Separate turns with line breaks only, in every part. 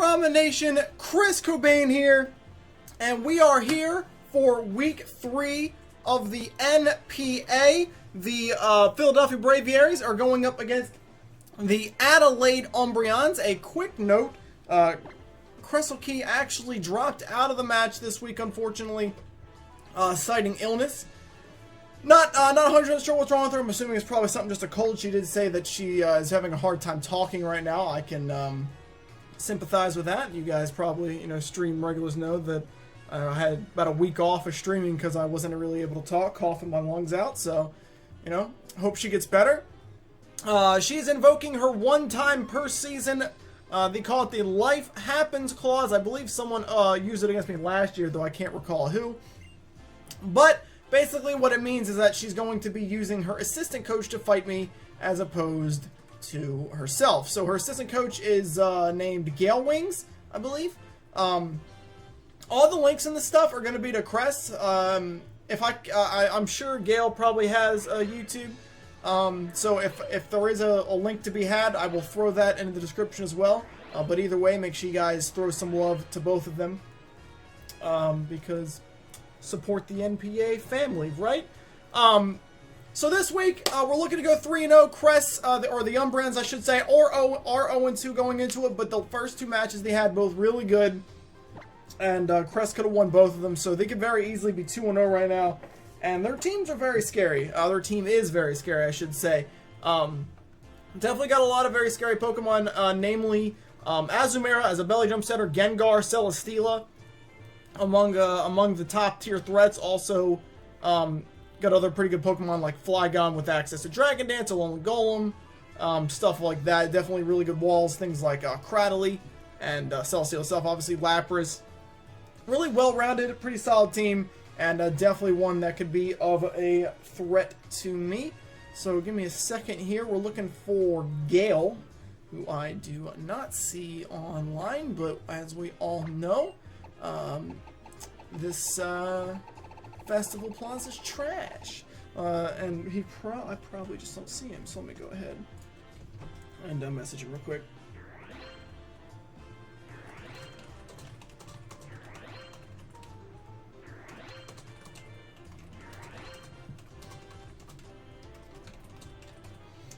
Ramen Nation? Chris Cobain here, and we are here for week 3 of the NPA. The Philadelphia Braviaries are going up against the Adelaide Umbreons. A quick note, Kress actually dropped out of the match this week, unfortunately, citing illness. Not 100% sure what's wrong with her. I'm assuming it's probably something, just a cold. She did say that she is having a hard time talking right now. I can sympathize with that. You guys probably, stream regulars know that I had about a week off of streaming because I wasn't really able to talk, coughing my lungs out. So, hope she gets better. She's invoking her one time per season. They call it the Life Happens Clause. I believe someone used it against me last year, though I can't recall who. But basically what it means is that she's going to be using her assistant coach to fight me as opposed to herself. So her assistant coach is named GaleWings, I believe. All the links and the stuff are going to be to Kress. I'm sure Gale probably has a YouTube. So if there is a link to be had, I will throw that in the description as well. But either way, make sure you guys throw some love to both of them. Because support the NPA family, right? So this week, we're looking to go 3-0. Kress, or the Umbreons, I should say, are 0-2 going into it, but the first 2 matches they had both really good, and Kress could have won both of them, so they could very easily be 2-0 right now, and their teams are very scary. Their team is very scary, I should say. Definitely got a lot of very scary Pokemon, namely Azumarill as a belly jump setter, Gengar, Celesteela, among the top tier threats. Also, got other pretty good Pokemon like Flygon with access to Dragon Dance, Alolan Golem, stuff like that. Definitely really good walls, things like Cradily and Celesteela itself, obviously Lapras. Really well-rounded, pretty solid team, and definitely one that could be of a threat to me. So give me a second here. We're looking for Gale, who I do not see online, but as we all know, this Festival Plaza's trash, and I probably just don't see him. So let me go ahead and message him real quick.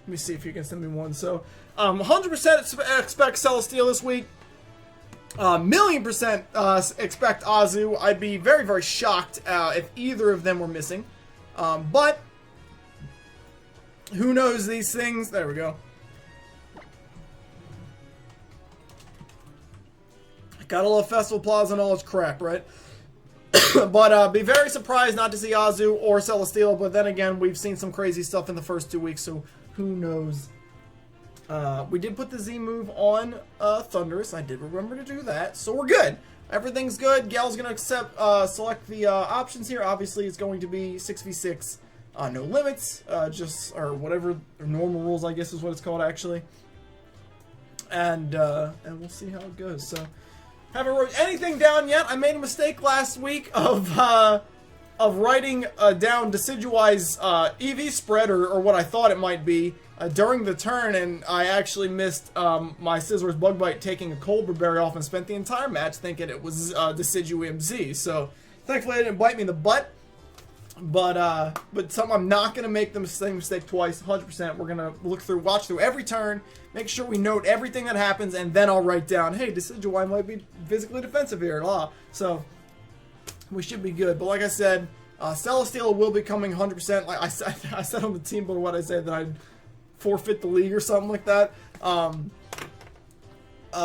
Let me see if you can send me one. So, 100% expect Celesteela this week. $1,000,000% expect Azu. I'd be very, very shocked if either of them were missing. But who knows these things? There we go. Gotta love Festival Plaza and all its crap, right? But be very surprised not to see Azu or Celesteela. But then again, we've seen some crazy stuff in the first 2 weeks, so who knows? We did put the Z move on Thundurus. I did remember to do that, so we're good. Everything's good. Gal's going to select the options here. Obviously, it's going to be 6v6, no limits, or whatever, or normal rules, I guess is what it's called, actually. And we'll see how it goes. So, haven't wrote anything down yet. I made a mistake last week of writing down Decidueye's EV spread, or what I thought it might be, during the turn, and I actually missed my Scizor's Bug Bite taking a Colbur Berry off and spent the entire match thinking it was Decidueye MZ. So, thankfully it didn't bite me in the butt, but something I'm not going to make the same mistake twice, 100%. We're going to watch through every turn, make sure we note everything that happens, and then I'll write down, hey, Decidueye might be physically defensive here, so we should be good. But like I said, Celesteela will be coming 100%. Like I said on the team, but what I said that I'd forfeit the league or something like that,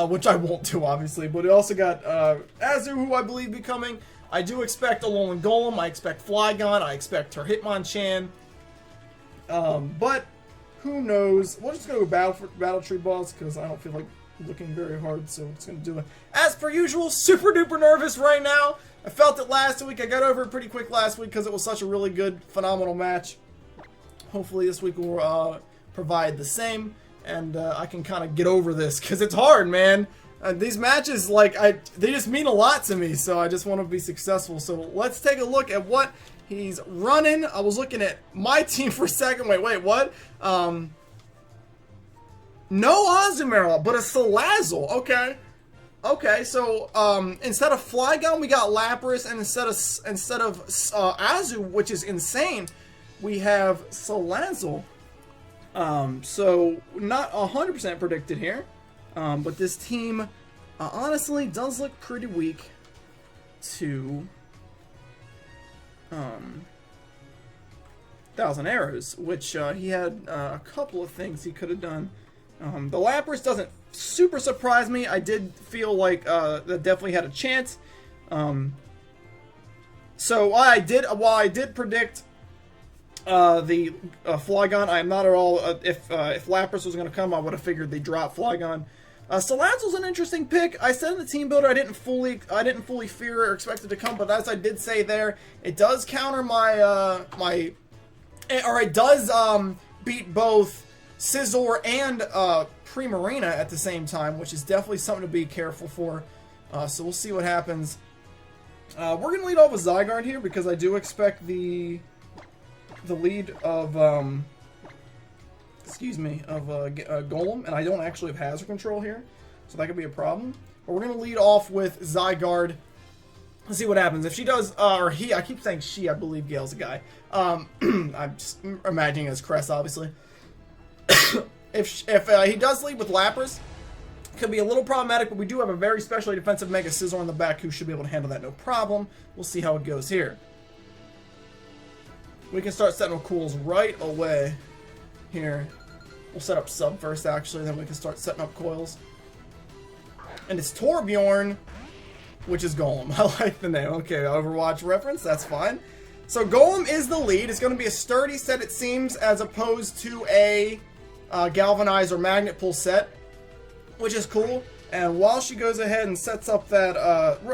which I won't do, obviously. But we also got Azu, who I believe be coming. I do expect Alolan Golem. I expect Flygon. I expect her Hitmonchan. But who knows? We're just gonna go Battle Tree Balls because I don't feel like looking very hard. So we're just gonna do it. As per usual, super duper nervous right now. I felt it last week. I got over it pretty quick last week because it was such a really good, phenomenal match. Hopefully this week will provide the same, and I can kind of get over this because it's hard, man. These matches, they just mean a lot to me, so I just want to be successful. So let's take a look at what he's running. I was looking at my team for a second. Wait, what? No Azumarill, but a Salazzle. Okay. Okay, so instead of Flygon, we got Lapras, and instead of Azu, which is insane, we have Salazzle. So not 100% predicted here, but this team honestly does look pretty weak to Thousand Arrows, which he had a couple of things he could have done. The Lapras doesn't super surprise me. I did feel like that definitely had a chance. So while I did predict the Flygon, I am not at all. If Lapras was going to come, I would have figured they drop Flygon. Salazzle's an interesting pick. I said in the team builder I didn't fully fear or expect it to come, but as I did say there, it does counter my it does beat both Scizor and Primarina at the same time, which is definitely something to be careful for. So we'll see what happens. We're gonna lead off with Zygarde here because I do expect the lead of Golem, and I don't actually have Hazard Control here, so that could be a problem. But we're gonna lead off with Zygarde. Let's see what happens. If she does, or he, I keep saying she, I believe Gale's a guy. I'm just imagining as Kress, obviously. If he does lead with Lapras, it could be a little problematic, but we do have a very specially defensive Mega Scizor on the back who should be able to handle that no problem. We'll see how it goes here. We can start setting up cools right away here. We'll set up sub first, actually, then we can start setting up coils. And it's Torbjorn, which is Golem. I like the name. Okay, Overwatch reference, that's fine. So Golem is the lead. It's going to be a sturdy set, it seems, as opposed to a Galvanize or Magnet Pull set, which is cool. And while she goes ahead and sets up that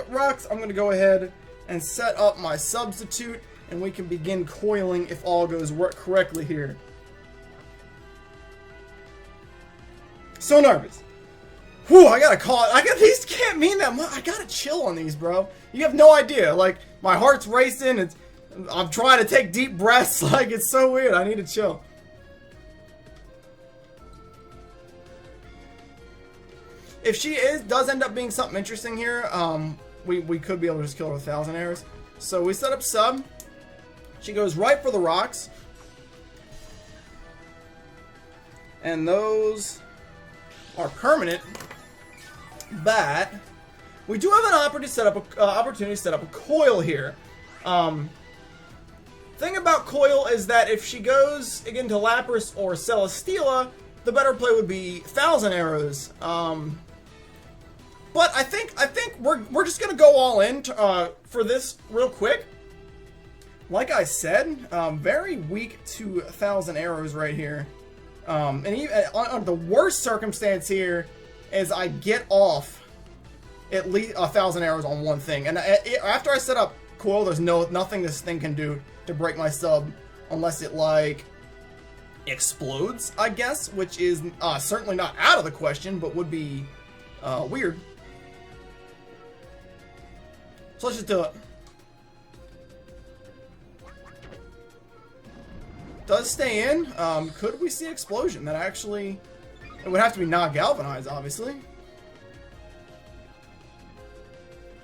rocks, I'm going to go ahead and set up my substitute, and we can begin coiling if all goes correctly here. So nervous. Whew, I gotta call it. These can't mean that much. I gotta chill on these, bro. You have no idea. Like, my heart's racing. I'm trying to take deep breaths. Like, it's so weird. I need to chill. If she does end up being something interesting here, we could be able to just kill her with 1,000 arrows. So we set up sub. She goes right for the rocks. And those are permanent. But we do have an opportunity to set up a coil here. Thing about coil is that if she goes again to Lapras or Celesteela, the better play would be 1,000 arrows. But I think we're just gonna go all in for this real quick. Like I said, very weak to 1,000 arrows right here. And even on the worst circumstance here is I get off at least 1,000 arrows on one thing, and after I set up coil, there's nothing this thing can do to break my sub unless it like explodes, I guess, which is certainly not out of the question, but would be weird. So let's just do it. Does stay in. Could we see explosion? That actually, it would have to be not galvanized, obviously.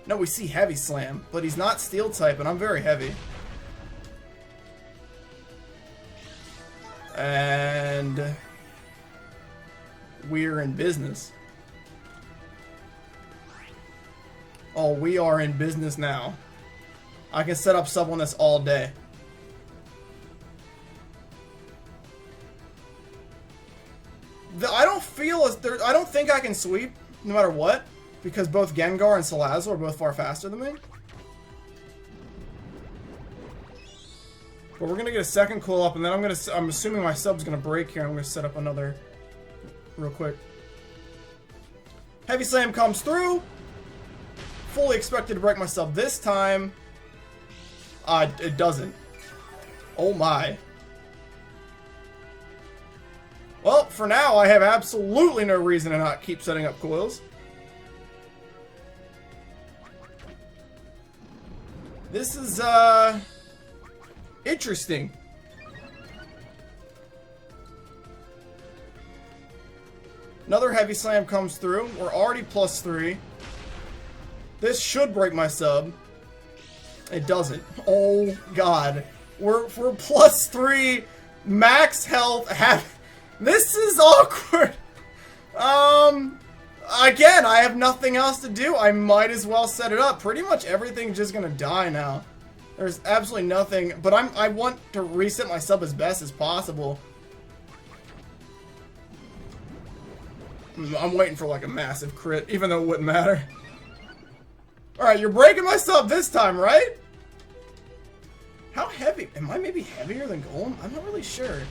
No, we see heavy slam, but he's not steel type, and I'm very heavy. And we're in business. Oh, we are in business now. I can set up sub on this all day. I don't think I can sweep no matter what, because both Gengar and Salazzle are both far faster than me. But we're gonna get a second cool up, and then I'm assuming my sub's gonna break here. I'm gonna set up another real quick. Heavy Slam comes through. Fully expected to break my sub this time. It doesn't. Oh my. Well, for now, I have absolutely no reason to not keep setting up coils. This is, interesting. Another heavy slam comes through. We're already +3. This should break my sub. It doesn't. Oh, God. We're +3. Max health. This is awkward. Again, I have nothing else to do. I might as well set it up. Pretty much everything's just gonna die now. There's absolutely nothing. But I want to reset my sub as best as possible. I'm waiting for like a massive crit, even though it wouldn't matter. Alright, you're breaking my sub this time, right? How heavy? Am I maybe heavier than Golem? I'm not really sure.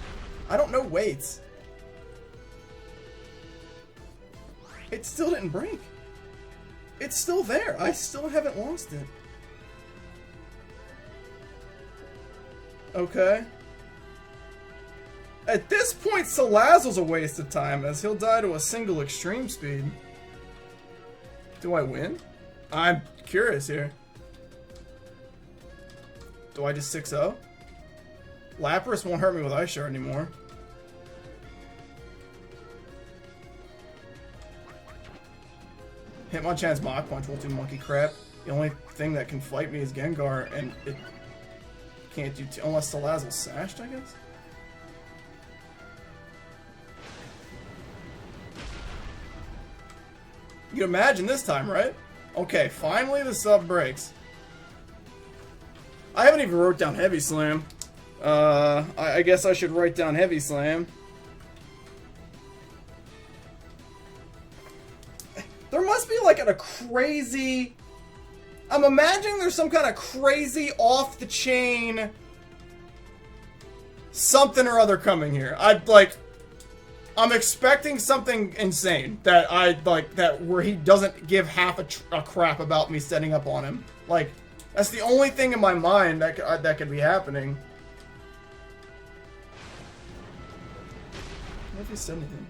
I don't know weights. It still didn't break. It's still there. I still haven't lost it. Okay. At this point, Salazzle's a waste of time, as he'll die to a single extreme speed. Do I win? I'm curious here. Do I just 6-0? Lapras won't hurt me with Ice Shard anymore. Hitmonchan's Mach Punch will do monkey crap. The only thing that can fight me is Gengar, and it can't do unless Salazzle's sashed, I guess? You can imagine this time, right? Okay, finally the sub breaks. I haven't even wrote down Heavy Slam. I guess I should write down Heavy Slam. There must be like a crazy... I'm imagining there's some kind of crazy off-the-chain something or other coming here. I'm expecting something insane that where he doesn't give half a crap about me setting up on him. Like, that's the only thing in my mind that could be happening. What if he said anything?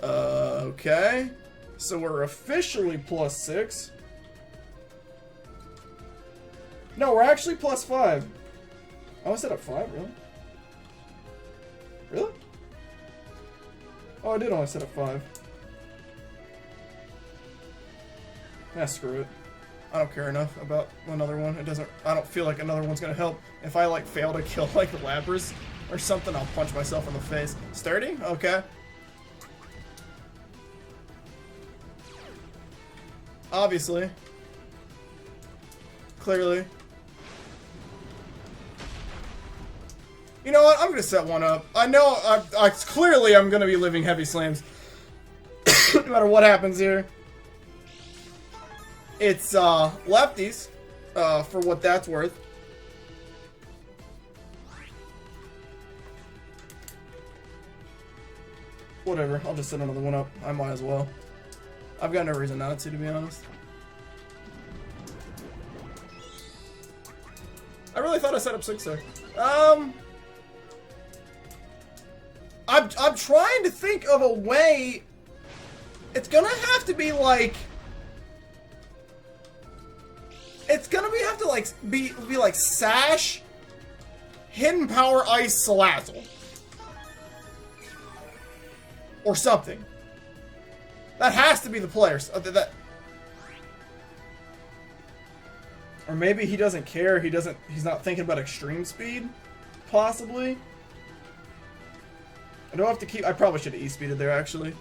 Okay. So we're officially +6. No, we're actually +5. Oh, I set up 5, really? Really? Oh, I did only set up 5. Ah, screw it. I don't care enough about another one. I don't feel like another one's gonna help. If I, like, fail to kill, like, Lapras or something, I'll punch myself in the face. Sturdy? Okay. Obviously. Clearly. You know what? I'm gonna set one up. I know, clearly I'm gonna be living Heavy Slams. No matter what happens here. It's, lefties, for what that's worth. Whatever, I'll just set another one up. I might as well. I've got no reason not to be honest. I really thought I set up 6 there. I'm trying to think of a way. It's gonna have to be like. It's gonna have to like be like Sash, Hidden Power Ice Salazzle, or something. That has to be the players. Or maybe he doesn't care. He's not thinking about extreme speed, possibly. I don't have to keep. I probably should have E-speeded there actually.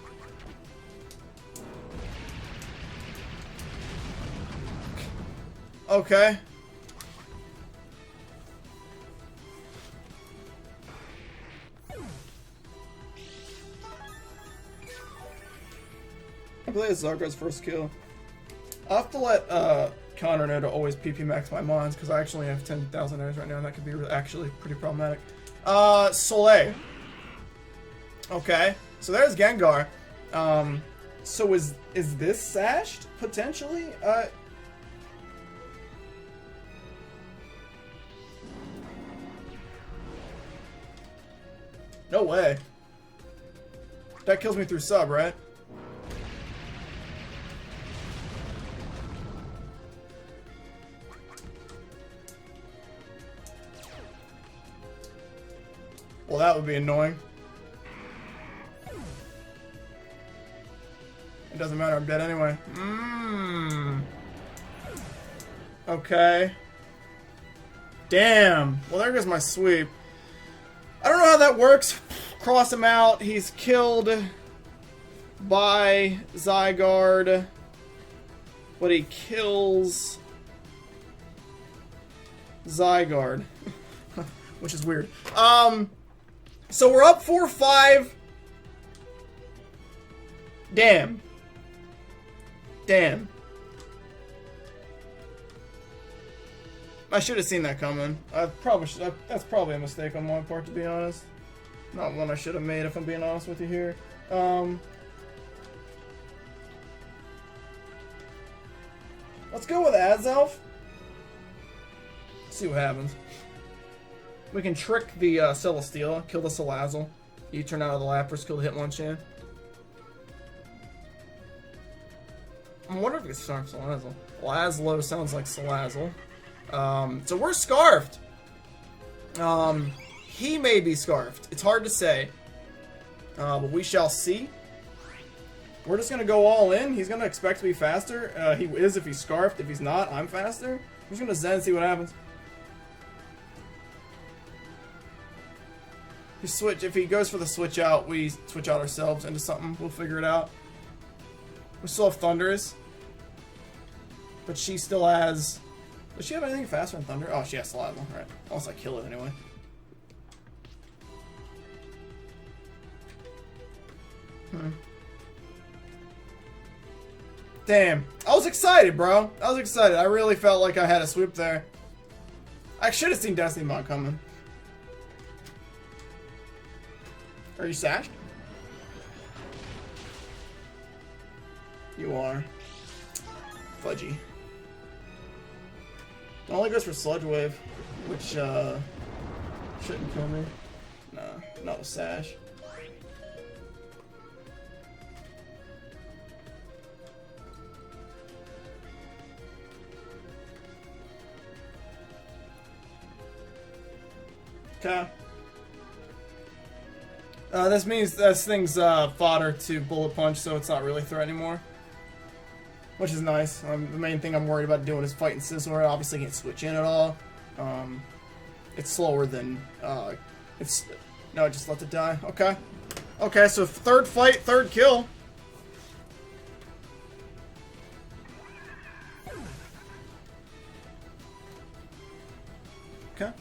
Okay. I believe it's Zargar's first kill. I'll have to let Connor know to always PP max my mons because I actually have 10,000 errors right now and that could be actually pretty problematic. Soleil. Okay, so there's Gengar. So is this sashed potentially? No way. That kills me through sub, right? Well, that would be annoying. It doesn't matter, I'm dead anyway. Okay. Damn. Well, there goes my sweep. I don't know how that works. Cross him out. He's killed by Zygarde. But he kills Zygarde. Which is weird. So we're up 4-5. Damn. Damn. I should have seen that coming. That's probably a mistake on my part, to be honest. Not one I should have made, if I'm being honest with you here. Let's go with Azelf. See what happens. We can trick the Celesteela, kill the Salazzle. You turn out of the Lapras, kill the Hitmonchan. I wonder if it's Salazzle. Laszlo sounds like Salazzle. So we're scarfed. He may be scarfed. It's hard to say. But we shall see. We're just gonna go all in. He's gonna expect to be faster. He is if he's scarfed. If he's not, I'm faster. I'm just gonna Zen and see what happens. If he goes for the switch out, we switch out ourselves into something. We'll figure it out. We still have Thundurus. But she still has... Does she have anything faster than Thunder? Oh, she has Salazzle. Right. Unless I kill it anyway. Damn. I was excited, bro. I was excited. I really felt like I had a sweep there. I should have seen Destiny Mod coming. Are you sashed? You are. Fudgy. It only goes for Sludge Wave, which shouldn't kill me. Nah, not with Sash. Okay. This means this thing's fodder to Bullet Punch, so it's not really a threat anymore. Which is nice. The main thing I'm worried about doing is fighting Scizor. Obviously can't switch in at all. It's slower than... No, just let it die. Okay. Okay, so third fight, third kill. Okay.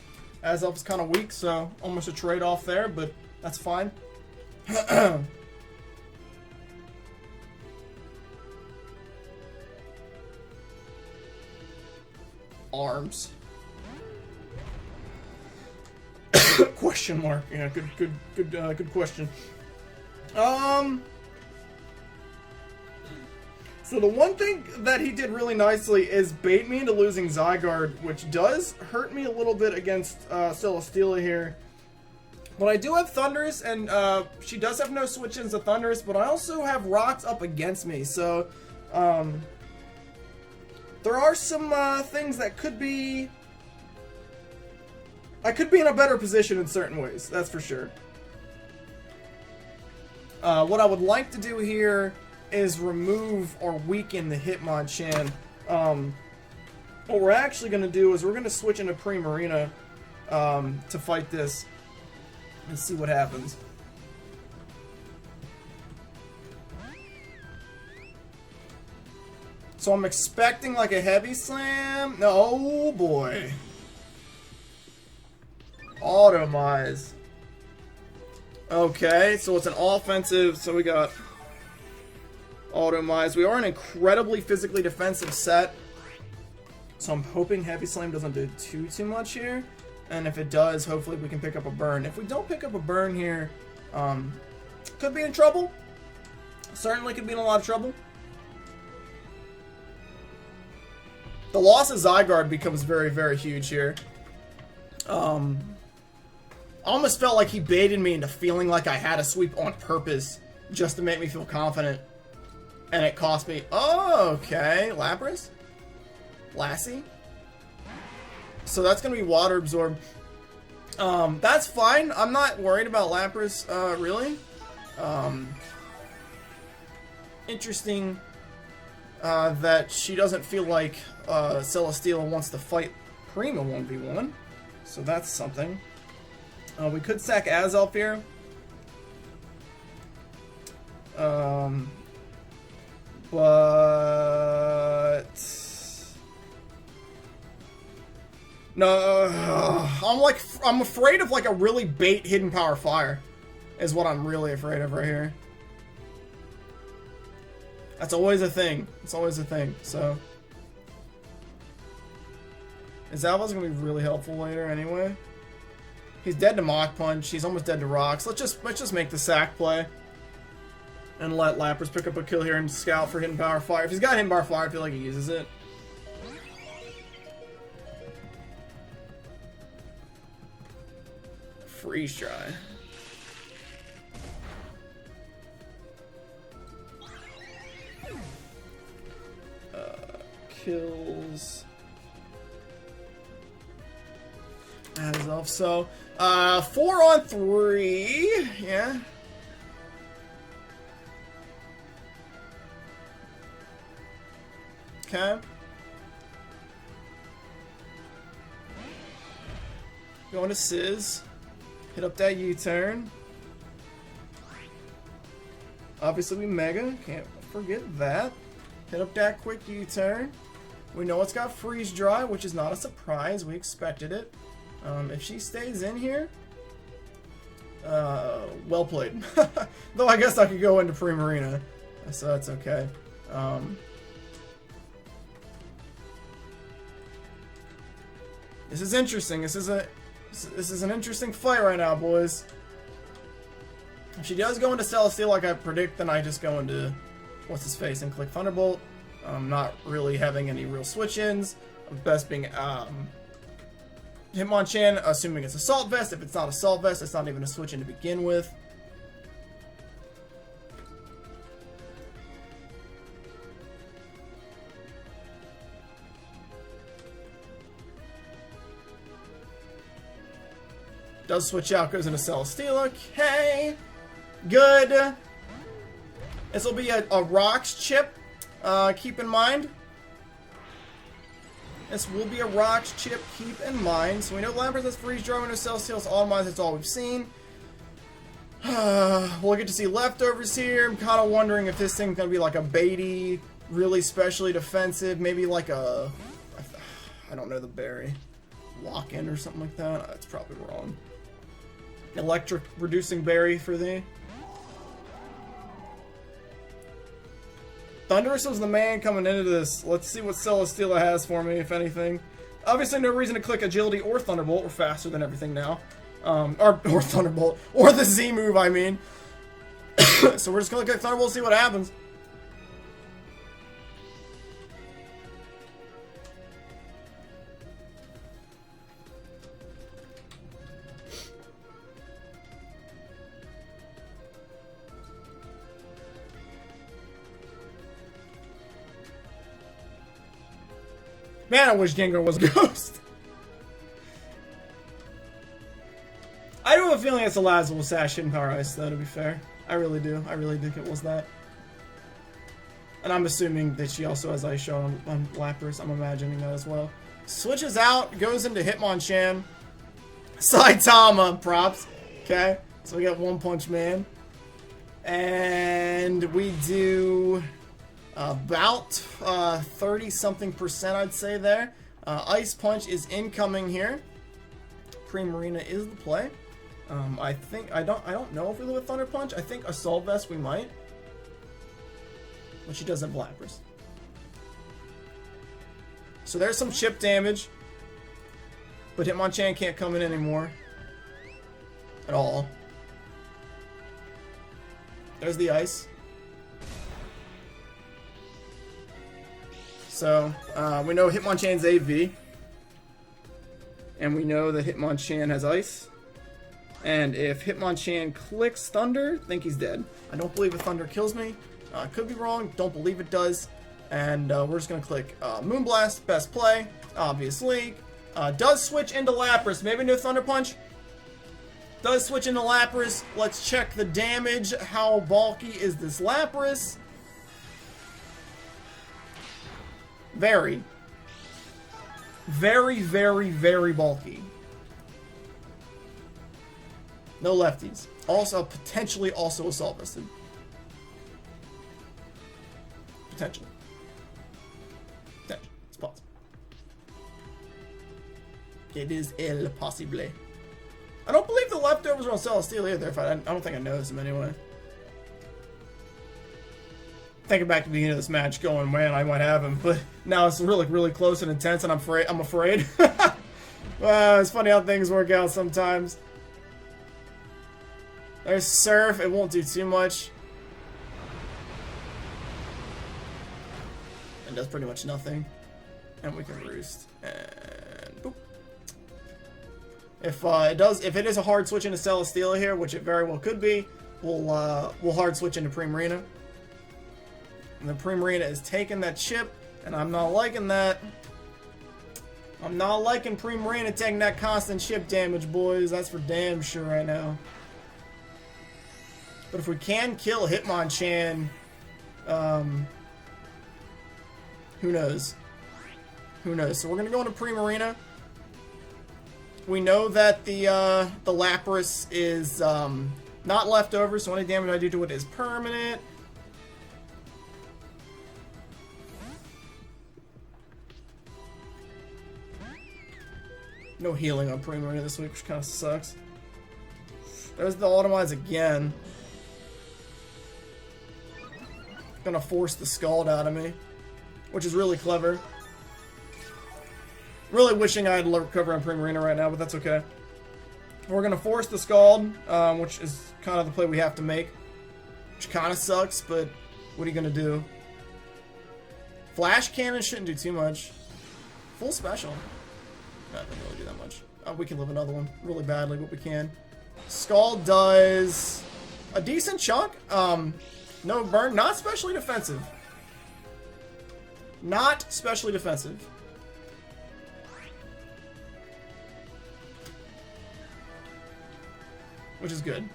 Azelf is kind of weak, so almost a trade-off there, but that's fine. Arms. Question mark. Yeah, good question. So the one thing that he did really nicely is bait me into losing Zygarde, which does hurt me a little bit against Celesteela here. But I do have Thundurus, and she does have no switch-ins to Thundurus, but I also have Rocks up against me, so there are some things that could be... I could be in a better position in certain ways, that's for sure. What I would like to do here is remove or weaken the Hitmonchan. What we're actually going to do is we're going to switch into Primarina to fight this and see what happens. So I'm expecting like a heavy slam. No, oh boy. Automize. Okay, so it's an offensive. So we got Automize. We are an incredibly physically defensive set. So I'm hoping Heavy Slam doesn't do too much here. And if it does, hopefully we can pick up a burn. If we don't pick up a burn here, could be in trouble. Certainly could be in a lot of trouble. The loss of Zygarde becomes very, very huge here. I almost felt like he baited me into feeling like I had a sweep on purpose just to make me feel confident. And it cost me... Oh, okay. Lapras? Lassie? So that's going to be Water Absorb. That's fine. I'm not worried about Lapras, really. interesting that she doesn't feel like Celesteela wants to fight Prima 1v1. So that's something. We could sack Azelf here. But no, I'm afraid of like a really bait hidden power fire is what I'm really afraid of right here. That's always a thing. It's always a thing. So Zalva's gonna be really helpful later anyway. He's dead to Mach Punch. He's almost dead to Rocks. Let's just make the sack play. And let Lapras pick up a kill here and scout for hidden power fire. If he's got hidden power fire, I feel like he uses it. Freeze dry. Kills. Azelf. So, 4 on 3. Yeah. Okay. Going to Sizz. Hit up that U-turn. Obviously we Mega. Can't forget that. Hit up that quick U-turn. We know it's got Freeze Dry, which is not a surprise. We expected it. If she stays in here, well played. Though I guess I could go into Primarina, so that's okay. This is interesting. This is an interesting fight right now, boys. If she does go into Celesteela like I predict, then I just go into what's his face and click Thunderbolt. Not really having any real switch-ins. Best being Hitmonchan, assuming it's Assault Vest. If it's not Assault Vest, it's not even a switch-in to begin with. Does switch out, goes into Celesteela. Okay. Good. This will be a Rocks chip. Keep in mind. This will be a Rocks chip. Keep in mind. So we know Lapras has Freeze Dry, we know Celesteela's Automized. That's all we've seen. We'll get to see leftovers here. I'm kind of wondering if this thing's going to be like a baity, really specially defensive. Maybe like a... I don't know the berry. Lock-in or something like that. That's probably wrong. Electric reducing berry for the... Thundurus was the man coming into this. Let's see what Celesteela has for me, if anything. Obviously, no reason to click Agility or Thunderbolt. We're faster than everything now. Or Thunderbolt. Or the Z move, I mean. So we're just going to click Thunderbolt and see what happens. Man, I wish Gengar was a ghost. I do have a feeling it's a Lazlo Sash in Power Ice, though, to be fair. I really do. I really think it was that. And I'm assuming that she also has Ice Shot on Lapras. I'm imagining that as well. Switches out, goes into Hitmonchan. Saitama props. Okay, so we got One Punch Man. And we do... about 30-something%, I'd say there. Ice Punch is incoming here. Primarina is the play. I think I don't know if we live with Thunder Punch. I think Assault Vest we might, but she does have Lapras. So there's some chip damage, but Hitmonchan can't come in anymore at all. There's the ice. So, we know Hitmonchan's AV. And we know that Hitmonchan has Ice. And if Hitmonchan clicks Thunder, I think he's dead. I don't believe if Thunder kills me. Could be wrong, don't believe it does. And we're just going to click Moonblast, best play, obviously. Does switch into Lapras, maybe no Thunder Punch. Does switch into Lapras. Let's check the damage. How bulky is this Lapras? Very. Very, very, very bulky. No lefties. Also, potentially also assault vested. Potentially. Potentially. It's possible. It is el possible. I don't believe the leftovers are on Celestial either. I don't think I noticed them anyway. Thinking back to the beginning of this match, going, man, I might have him, but now it's really, really close and intense, and I'm afraid. It's funny how things work out sometimes. There's Surf. It won't do too much. It does pretty much nothing. And we can Roost. And boop. If it is a hard switch into Celesteela here, which it very well could be, we'll hard switch into Primarina. And the Primarina is taking that chip, and I'm not liking that. I'm not liking Primarina taking that constant chip damage, boys. That's for damn sure right now. But if we can kill Hitmonchan, who knows? Who knows? So we're gonna go into Primarina. We know that the Lapras is not leftover, so any damage I do to it is permanent. No healing on Primarina this week, which kind of sucks. There's the Automize again. Gonna force the Scald out of me, which is really clever. Really wishing I had recover on Primarina right now, but that's okay. We're gonna force the Scald, which is kind of the play we have to make. Which kind of sucks, but what are you gonna do? Flash Cannon shouldn't do too much. Full special. That doesn't really do that much. We can live another one really badly, but we can. Scald does a decent chunk. No burn. Not especially defensive. Not especially defensive. Which is good.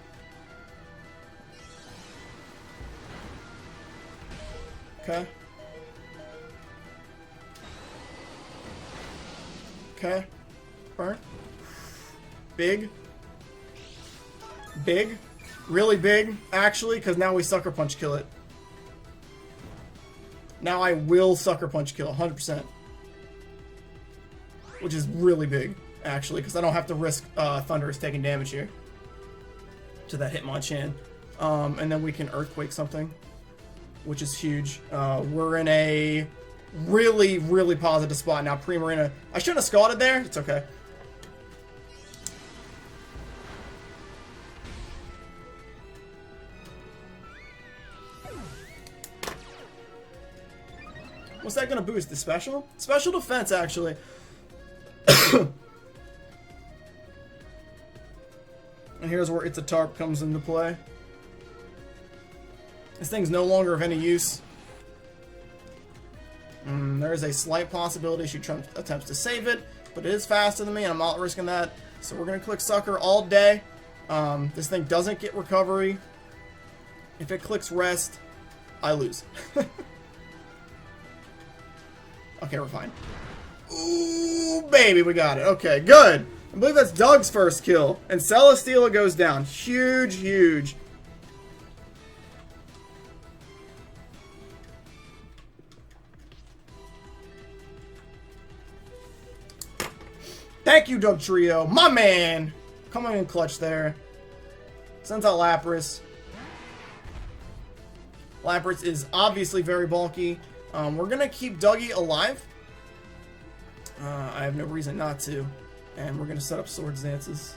Okay. Okay. Burn. Big. Big. Really big, actually, because now we Sucker Punch kill it. Now I will Sucker Punch kill 100%. Which is really big, actually, because I don't have to risk Thundurus taking damage here. To that Hitmonchan. And then we can Earthquake something, which is huge. We're in a really, really positive spot now. Primarina. I shouldn't have Scalded there. It's okay. What's that going to boost? The special? Special defense, actually. And here's where It's a Tarp comes into play. This thing's no longer of any use. There is a slight possibility she attempts to save it, but it is faster than me, and I'm not risking that. So we're going to click Sucker all day. This thing doesn't get recovery. If it clicks Rest, I lose. Okay, we're fine. Ooh, baby, we got it. Okay, good. I believe that's Doug's first kill. And Celesteela goes down. Huge, huge. Thank you, Doug Trio. My man. Coming in clutch there. Sends out Lapras. Lapras is obviously very bulky. We're going to keep Dougie alive. I have no reason not to. And we're going to set up Swords Dances.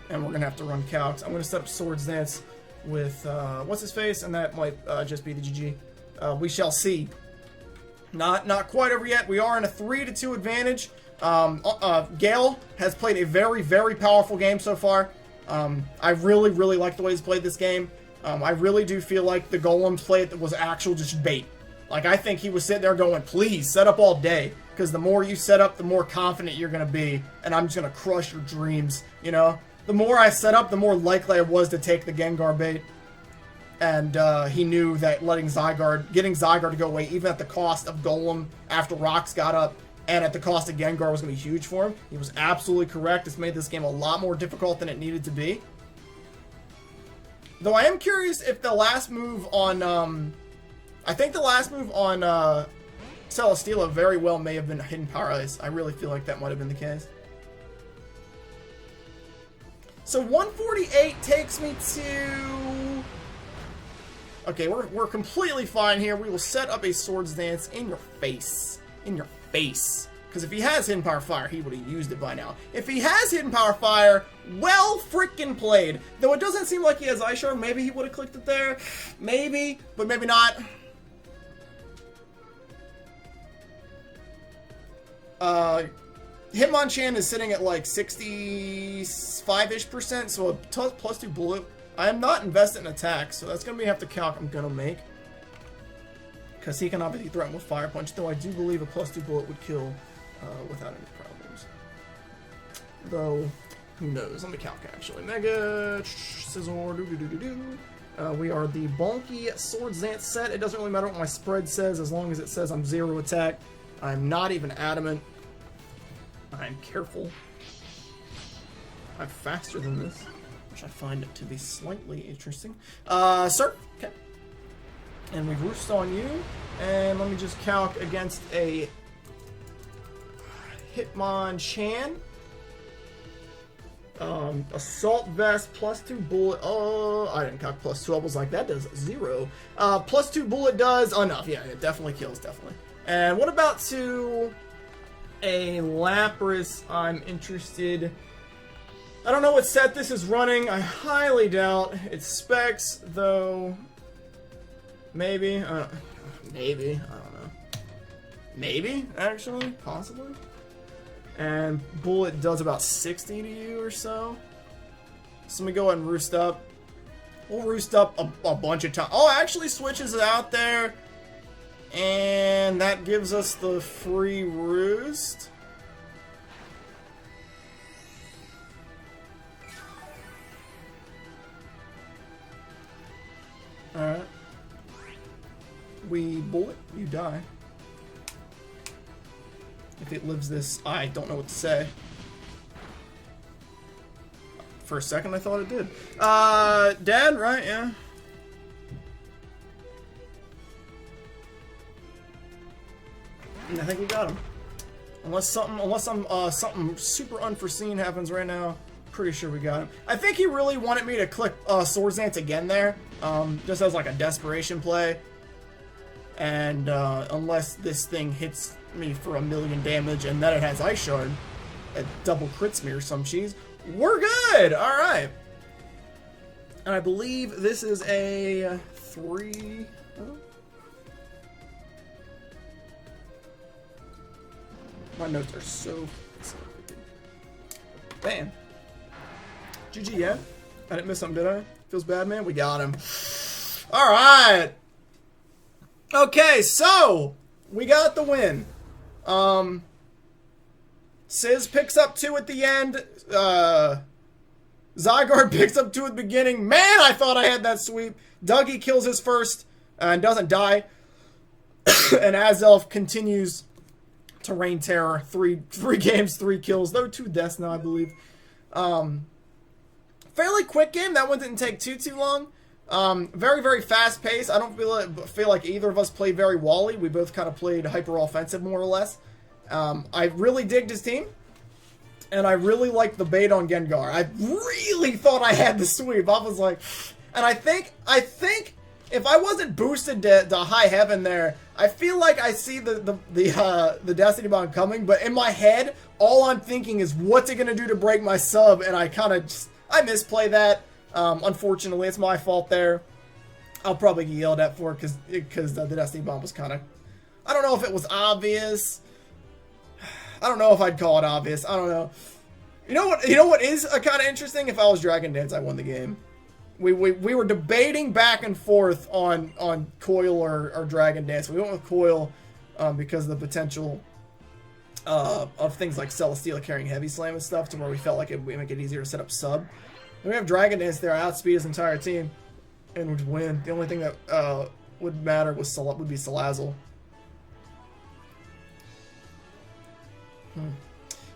And we're going to have to run calcs. I'm going to set up Swords Dance with, what's his face? And that might just be the GG. We shall see. Not quite over yet. We are in a 3-2 advantage. Gale has played a very, very powerful game so far. I really, really like the way he's played this game. I really do feel like the Golem's play was actual just bait. Like, I think he was sitting there going, please, set up all day. Because the more you set up, the more confident you're going to be. And I'm just going to crush your dreams, you know? The more I set up, the more likely I was to take the Gengar bait. And he knew that getting Zygarde to go away, even at the cost of Golem after Rocks got up, and at the cost of Gengar, was going to be huge for him. He was absolutely correct. It's made this game a lot more difficult than it needed to be. Though I am curious if the last move on, I think the last move on Celesteela very well may have been Hidden Power Ice. I really feel like that might have been the case. So 148 takes me to... Okay, we're completely fine here. We will set up a Swords Dance in your face. In your face. Because if he has Hidden Power Fire, he would have used it by now. If he has Hidden Power Fire, well freaking played. Though it doesn't seem like he has Ice Shard. Maybe he would have clicked it there. Maybe, but maybe not. Hitmonchan is sitting at like 65-ish%, so a +2 bullet. I am not invested in attack, so that's going to be half the calc I'm going to make. Because he can obviously threaten with Fire Punch, though I do believe a +2 bullet would kill without any problems. Though, who knows? Let me calc actually. Mega Scizor, we are the Bonky Swords Dance set. It doesn't really matter what my spread says as long as it says I'm 0 attack. I'm not even adamant. I'm careful. I'm faster than this, which I find to be slightly interesting. Sir. Okay. And we roost on you. And let me just calc against a Hitmonchan. Assault Vest, +2 bullet. Oh, I didn't calc +2. I was like, that does 0. +2 bullet does enough. Yeah, it definitely kills, definitely. And what about to a Lapras? I'm interested. I don't know what set this is running. I highly doubt it's Specs, though. Maybe. Maybe. I don't know. Maybe, actually. Possibly. And Bullet does about 60 to you or so. So let me go ahead and roost up. We'll roost up a bunch of times. Oh, actually switches it out there. And that gives us the free roost. Alright. We bullet, you die. If it lives this, I don't know what to say. For a second I thought it did. Dad, right? Yeah. I think we got him. Unless something super unforeseen happens right now, pretty sure we got him. I think he really wanted me to click Swords Dance again there, just as like a desperation play. And unless this thing hits me for 1,000,000 damage and then it has Ice Shard, it double crits me or some cheese, we're good. All right. And I believe this is a 3. Oh. My notes are so good. Bam. GG, yeah? I didn't miss something, did I? Feels bad, man? We got him. Alright. Okay, so we got the win. Sizz picks up 2 at the end. Zygarde picks up 2 at the beginning. Man, I thought I had that sweep. Dougie kills his first and doesn't die. And Azelf continues to reign terror. 3 games, 3 kills. Though 2 deaths now, I believe. Fairly quick game. That one didn't take too long. Very, very fast pace. I don't feel like either of us played very Wally. We both kind of played hyper offensive, more or less. I really digged his team. And I really liked the bait on Gengar. I really thought I had the sweep. I was like... And I think if I wasn't boosted to high heaven there, I feel like I see the Destiny Bomb coming, but in my head, all I'm thinking is, what's it gonna do to break my sub? And I kind of just, I misplay that. Unfortunately, it's my fault there. I'll probably get yelled at for it because the Destiny Bomb was kind of, I don't know if it was obvious. I don't know if I'd call it obvious. I don't know. You know what is kind of interesting? If I was Dragon Dance, I won the game. We were debating back and forth on Coil or Dragon Dance. We went with Coil because of the potential of things like Celesteela carrying Heavy Slam and stuff, to where we felt like it would make it easier to set up sub. And we have Dragon Dance there, outspeed his entire team. and would win. The only thing that would matter would be Salazzle.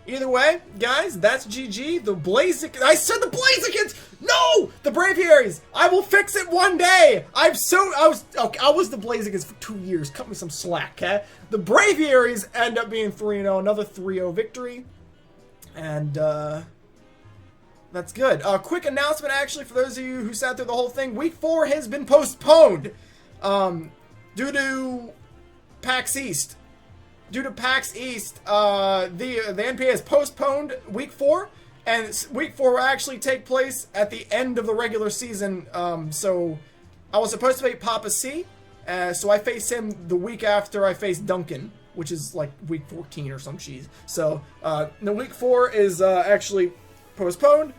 Either way, guys, that's GG. The Blaziken. I said the Blazikens! No! The Braviaries! I will fix it one day! I was the Blazikens for 2 years. Cut me some slack, okay? The Braviaries end up being 3-0. Another 3-0 victory. And, that's good. Quick announcement, actually, for those of you who sat through the whole thing. Week 4 has been postponed. Due to PAX East. Due to PAX East, the NPA has postponed Week 4, and Week 4 will actually take place at the end of the regular season. So I was supposed to fight Papa C, so I face him the week after I face Duncan, which is like Week 14 or some cheese. So the Week 4 is actually postponed,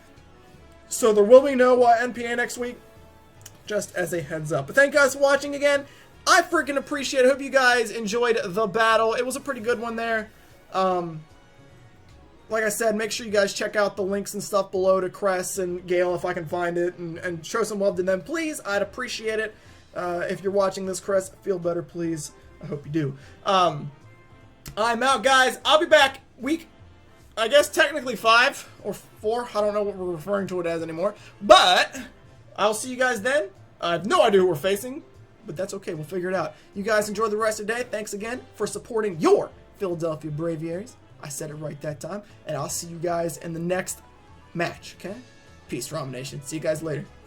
so there will be no NPA next week, just as a heads up. But thank you guys for watching again. I freaking appreciate it. I hope you guys enjoyed the battle. It was a pretty good one there. Like I said, make sure you guys check out the links and stuff below to Kress and Gale if I can find it, and show some love to them, please. I'd appreciate it. If you're watching this, Kress, feel better, please. I hope you do. I'm out, guys. I'll be back week, I guess technically 5 or 4. I don't know what we're referring to it as anymore. But I'll see you guys then. I have no idea who we're facing, but that's okay. We'll figure it out. You guys enjoy the rest of the day. Thanks again for supporting your Philadelphia Braviaries. I said it right that time. And I'll see you guys in the next match, okay? Peace, Ramen Nation. See you guys later.